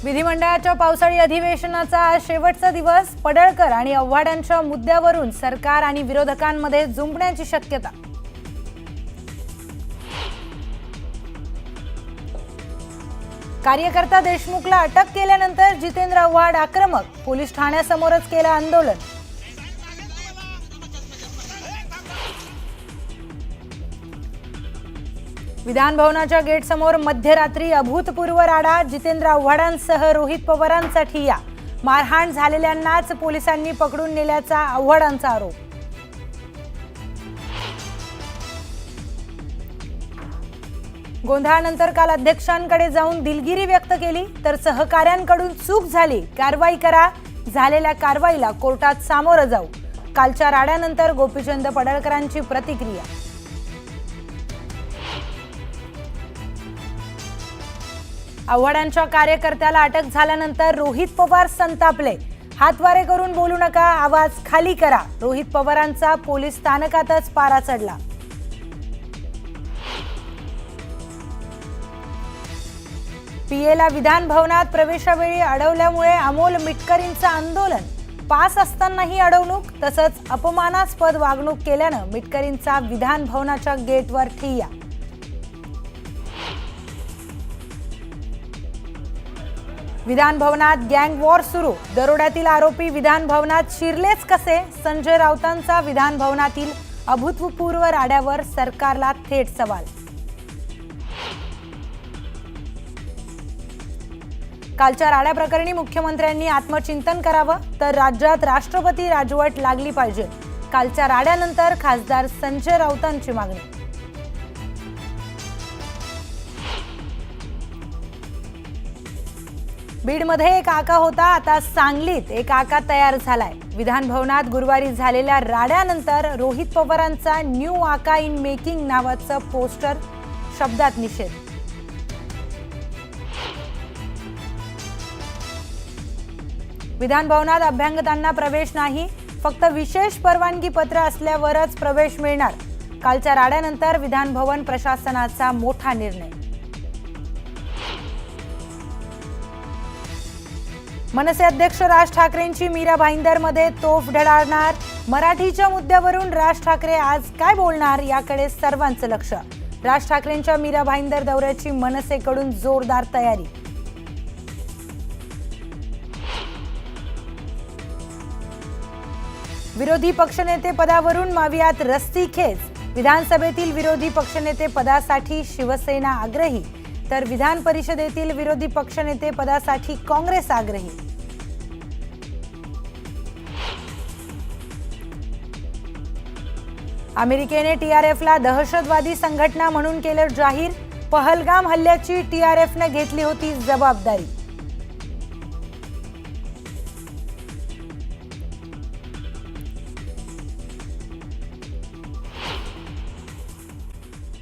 विधिमंडळाच्या पावसाळी अधिवेशनाचा आज शेवटचा दिवस. पडळकर आणि आव्हाडांच्या मुद्द्यावरून सरकार आणि विरोधकांमध्ये जुंपण्याची शक्यता. कार्यकर्ता देशमुखला अटक केल्यानंतर जितेंद्र आव्हाड आक्रमक. पोलीस ठाण्यासमोरच केलं आंदोलन. विधान भवनाच्या गेटसमोर मध्यरात्री अभूतपूर्व राडा. जितेंद्र आव्हाडांसह रोहित पवारांचा ठिय्या. मारहाण झालेल्यांनाच पोलिसांनी पकडून नेल्याचा आव्हाडांचा आरोप. गोंधळानंतर काल अध्यक्षांकडे जाऊन दिलगिरी व्यक्त केली, तर सहकाऱ्यांकडून चूक झाली, कारवाई करा. झालेल्या कारवाईला कोर्टात सामोरं जाऊ. कालच्या राड्यानंतर गोपीचंद पडळकरांची प्रतिक्रिया. आव्हाडांच्या कार्यकर्त्याला अटक झाल्यानंतर रोहित पवार संतापले. हातवारे करून बोलू नका, आवाज खाली करा. रोहित पवारांचा पोलीस स्थानकातच पारा चढला. पीएला विधान भवनात प्रवेशावेळी अडवल्यामुळे अमोल मिटकरींचं आंदोलन. पास असतानाही अडवणूक तसंच अपमानास्पद वागणूक केल्यानं मिटकरींचा विधान भवनाच्या गेटवर ठिय्या. विधान भवनात गँग वॉर सुरू. दरोड्यातील आरोपी विधान भवनात शिरलेच कसे? संजय राऊतांचा विधान भवनातील अभूतपूर्व राड्यावर सरकारला थेट सवाल. कालच्या राड्याप्रकरणी मुख्यमंत्र्यांनी आत्मचिंतन करावं, तर राज्यात राष्ट्रपती राजवट लागली पाहिजे. कालच्या राड्यानंतर खासदार संजय राऊतांची मागणी. बीडमध्ये एक आका होता, आता सांगलीत एक आका तयार झालाय. विधान भवनात गुरुवारी झालेल्या राड्यानंतर रोहित पवारांचा न्यू आका इन मेकिंग नावाचं पोस्टर. शब्दात निषेध. विधान भवनात अभ्यंगतांना प्रवेश नाही, फक्त विशेष परवानगी पत्र असल्यावरच प्रवेश मिळणार. कालच्या राड्यानंतर विधान भवन प्रशासनाचा मोठा निर्णय. मनसे अध्यक्ष राज ठाकरेंची मीरा भाईंदरमध्ये तोफ धडाडणार. मराठीच्या मुद्द्यावरून राज ठाकरे आज काय बोलणार याकडे सर्वांचं लक्ष. राज ठाकरेंच्या मीरा भाईंदर दौऱ्याची मनसेकडून जोरदार तयारी. विरोधी पक्षनेते पदावरून मावियात रस्सीखेच. विधानसभेतील विरोधी पक्षनेते पदासाठी शिवसेना आग्रही, तर विधान परिषदेतील विरोधी पक्षनेते पदासाठी काँग्रेस आग्रही. अमेरिकेने टीआरएफला दहशतवादी संघटना म्हणून केलं जाहीर. पहलगाम हल्ल्याची टीआरएफने घेतली होती जबाबदारी.